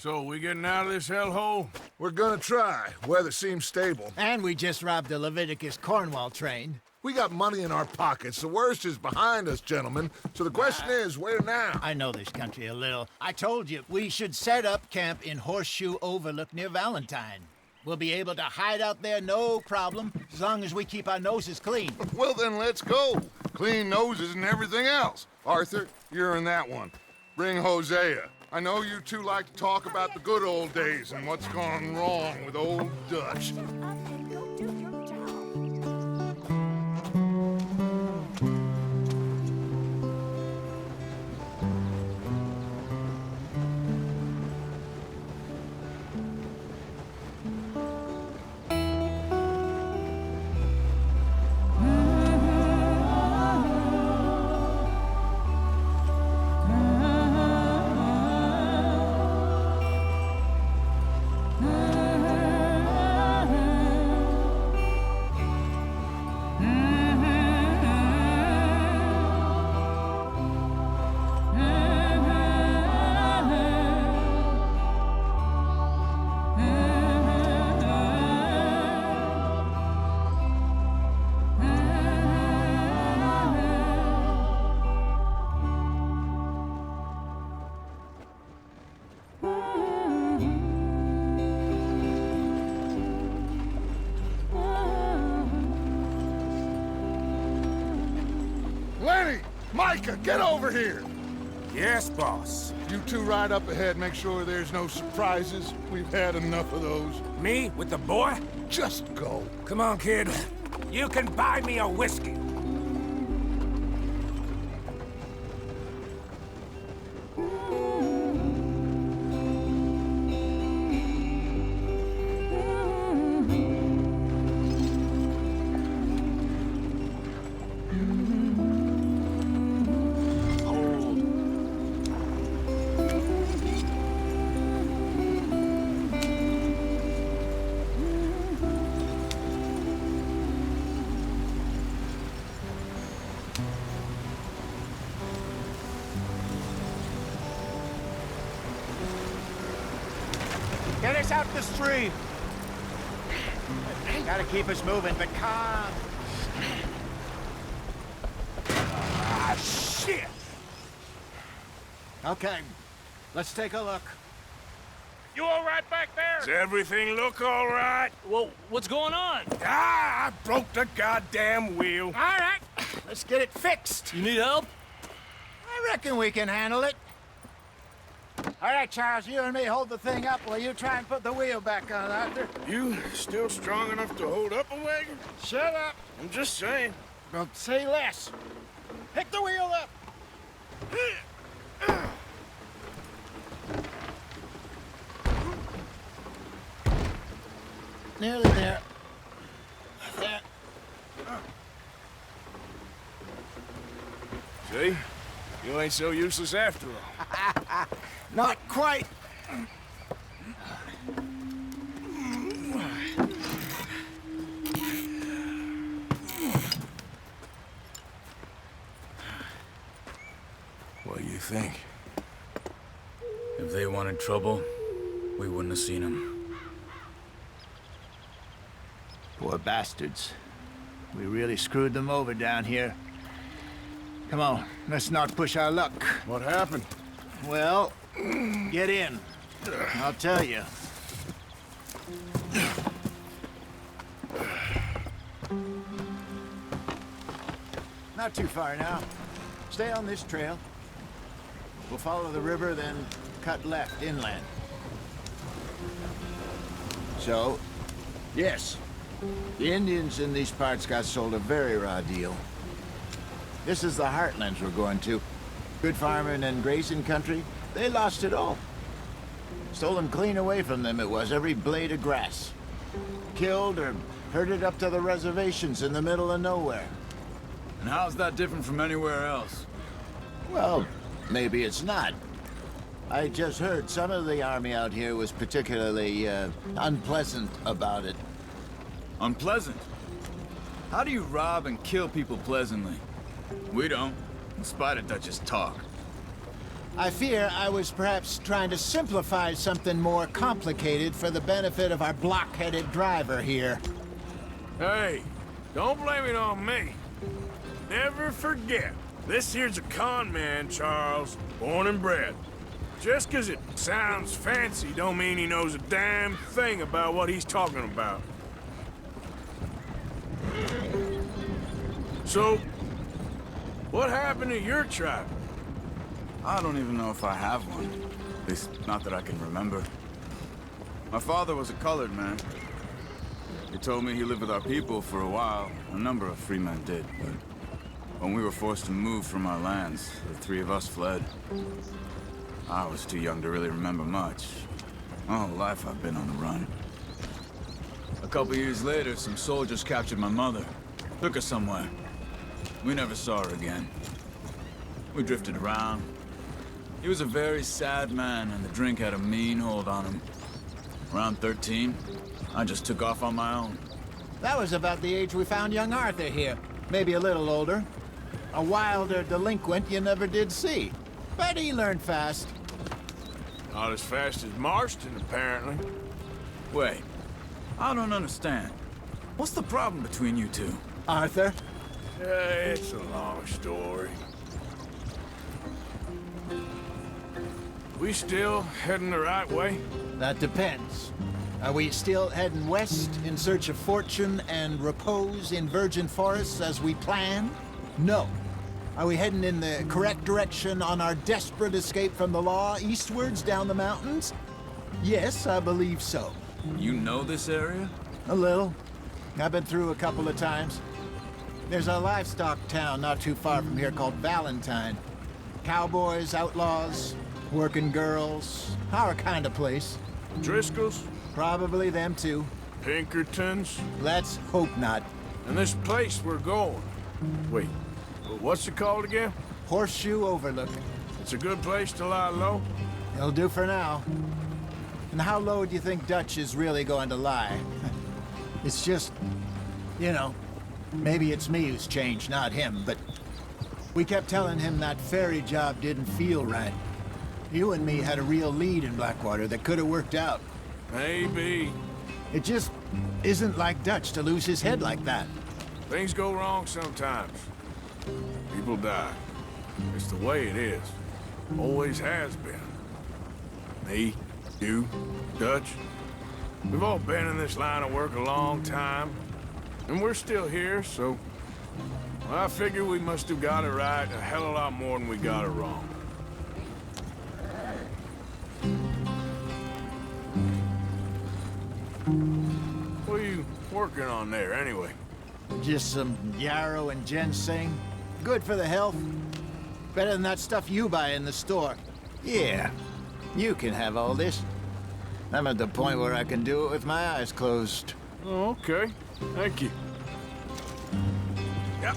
So, we getting out of this hellhole? We're gonna try. Weather seems stable. And we just robbed a Leviticus Cornwall train. We got money in our pockets. The worst is behind us, gentlemen. So the question is, where now? I know this country a little. I told you, we should set up camp in Horseshoe Overlook near Valentine. We'll be able to hide out there, no problem, as long as we keep our noses clean. Well, then let's go. Clean noses and everything else. Arthur, you're in that one. Bring Hosea. I know you two like to talk about the good old days and what's gone wrong with old Dutch. Lenny! Micah, get over here! Yes, boss. You two ride up ahead, make sure there's no surprises. We've had enough of those. Me with the boy? Just go. Come on, kid. You can buy me a whiskey. Get us out the stream. Gotta keep us moving, but calm. Ah, shit! Okay, let's take a look. You all right back there? Does everything look all right? Well, what's going on? Ah, I broke the goddamn wheel. All right, let's get it fixed. You need help? I reckon we can handle it. All right, Charles, you and me hold the thing up while you try and put the wheel back on, Arthur. You still strong enough to hold up a wagon? Shut up. I'm just saying. Well, say less. Pick the wheel up. Nearly there. There. See? You ain't so useless after all. Not quite. What do you think? If they wanted trouble, we wouldn't have seen them. Poor bastards. We really screwed them over down here. Come on, let's not push our luck. What happened? Well, get in. I'll tell you. Not too far now. Stay on this trail. We'll follow the river, then cut left inland. So, yes, the Indians in these parts got sold a very raw deal. This is the heartlands we're going to. Good farming and grazing country, they lost it all. Stolen clean away from them it was, every blade of grass. Killed or herded up to the reservations in the middle of nowhere. And how's that different from anywhere else? Well, maybe it's not. I just heard some of the army out here was particularly, unpleasant about it. Unpleasant? How do you rob and kill people pleasantly? We don't, in spite of Dutch's talk. I fear I was perhaps trying to simplify something more complicated for the benefit of our block-headed driver here. Hey, don't blame it on me. Never forget, this here's a con man, Charles, born and bred. Just 'cause it sounds fancy don't mean he knows a damn thing about what he's talking about. So, what happened to your tribe? I don't even know if I have one. At least, not that I can remember. My father was a colored man. He told me he lived with our people for a while. A number of free men did, but when we were forced to move from our lands, the three of us fled. I was too young to really remember much. My whole life I've been on the run. A couple years later, some soldiers captured my mother. Took her somewhere. We never saw her again. We drifted around. He was a very sad man, and the drink had a mean hold on him. Around 13, I just took off on my own. That was about the age we found young Arthur here. Maybe a little older. A wilder delinquent you never did see. But he learned fast. Not as fast as Marston, apparently. Wait, I don't understand. What's the problem between you two? Arthur? It's a long story. We still heading the right way? That depends. Are we still heading west in search of fortune and repose in virgin forests as we planned? No. Are we heading in the correct direction on our desperate escape from the law eastwards down the mountains? Yes, I believe so. You know this area? A little. I've been through a couple of times. There's a livestock town not too far from here called Valentine. Cowboys, outlaws, working girls, our kind of place. Driscoll's? Probably them too. Pinkertons? Let's hope not. And this place we're going. Wait, what's it called again? Horseshoe Overlook. It's a good place to lie low? It'll do for now. And how low do you think Dutch is really going to lie? It's just, you know, maybe it's me who's changed, not him, but we kept telling him that ferry job didn't feel right. You and me had a real lead in Blackwater that could have worked out. Maybe. It just isn't like Dutch to lose his head like that. Things go wrong sometimes. People die. It's the way it is. Always has been. Me, you, Dutch. We've all been in this line of work a long time. And we're still here, so... I figure we must have got it right a hell of a lot more than we got it wrong. What are you working on there, anyway? Just some yarrow and ginseng. Good for the health. Better than that stuff you buy in the store. Yeah, you can have all this. I'm at the point where I can do it with my eyes closed. Oh, okay. Thank you. Yep.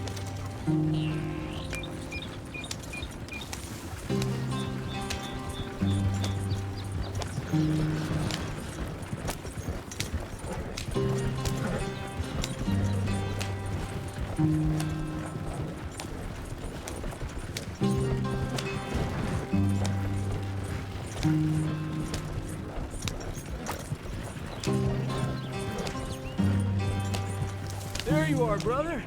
There you are, brother.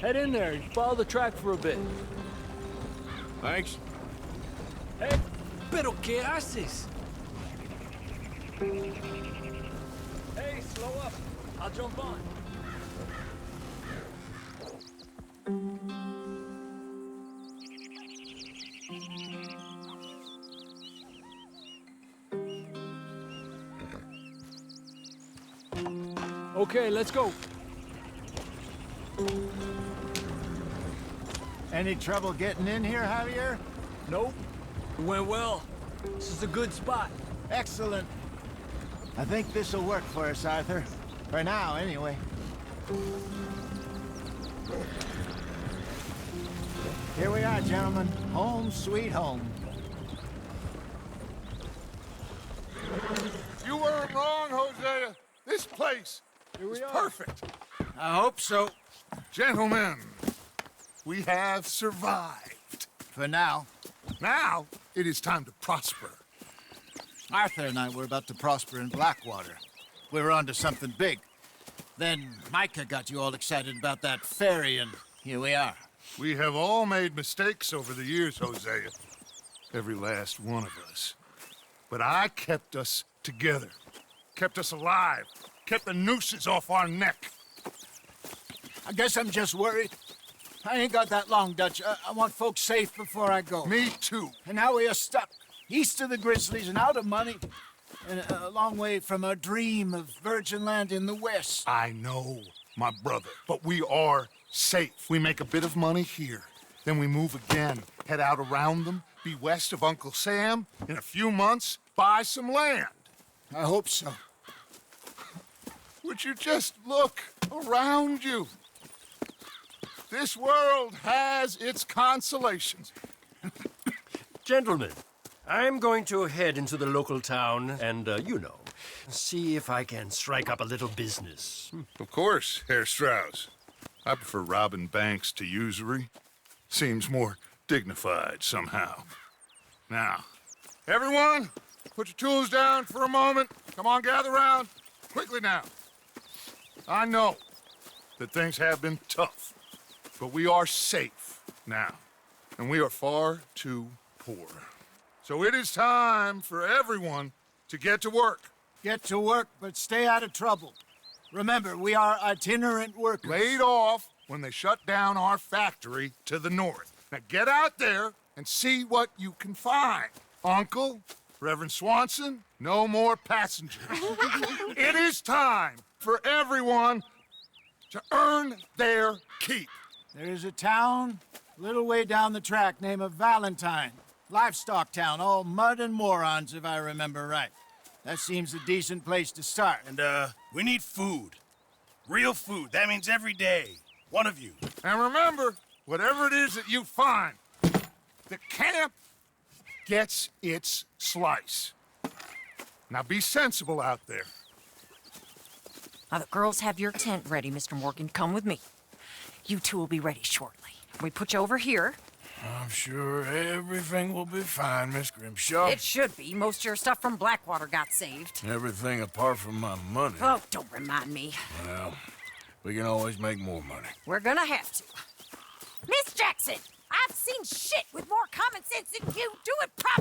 Head in there and follow the track for a bit. Thanks. Hey, pero ¿qué haces? Hey, slow up. I'll jump on. Okay, let's go. Any trouble getting in here, Javier? Nope. It went well. This is a good spot. Excellent. I think this'll work for us, Arthur. For now, anyway. Here we are, gentlemen. Home sweet home. You weren't wrong, Hosea. This place is perfect. I hope so. Gentlemen, we have survived. For now. Now, it is time to prosper. Arthur and I were about to prosper in Blackwater. We were onto something big. Then Micah got you all excited about that ferry, and here we are. We have all made mistakes over the years, Hosea. Every last one of us. But I kept us together. Kept us alive. Kept the nooses off our neck. I guess I'm just worried. I ain't got that long, Dutch. I want folks safe before I go. Me too. And now we are stuck, east of the Grizzlies and out of money, and a long way from our dream of virgin land in the west. I know, my brother, but we are safe. We make a bit of money here, then we move again, head out around them, be west of Uncle Sam, in a few months, buy some land. I hope so. Would you just look around you? This world has its consolations. Gentlemen, I'm going to head into the local town and, see if I can strike up a little business. Of course, Herr Strauss. I prefer robbing banks to usury. Seems more dignified somehow. Now, everyone, put your tools down for a moment. Come on, gather round. Quickly now. I know that things have been tough, but we are safe now, and we are far too poor. So it is time for everyone to get to work. Get to work, but stay out of trouble. Remember, we are itinerant workers. Laid off when they shut down our factory to the north. Now get out there and see what you can find. Uncle, Reverend Swanson, no more passengers. It is time for everyone to earn their keep. There is a town a little way down the track named Valentine. Livestock town, all mud and morons, if I remember right. That seems a decent place to start. And, we need food. Real food. That means every day. One of you. And remember, whatever it is that you find, the camp gets its slice. Now be sensible out there. Now, the girls have your tent ready, Mr. Morgan. Come with me. You two will be ready shortly. We put you over here. I'm sure everything will be fine, Miss Grimshaw. It should be. Most of your stuff from Blackwater got saved. Everything apart from my money. Oh, don't remind me. Well, we can always make more money. We're gonna have to. Miss Jackson, I've seen shit with more common sense than you. Do it properly.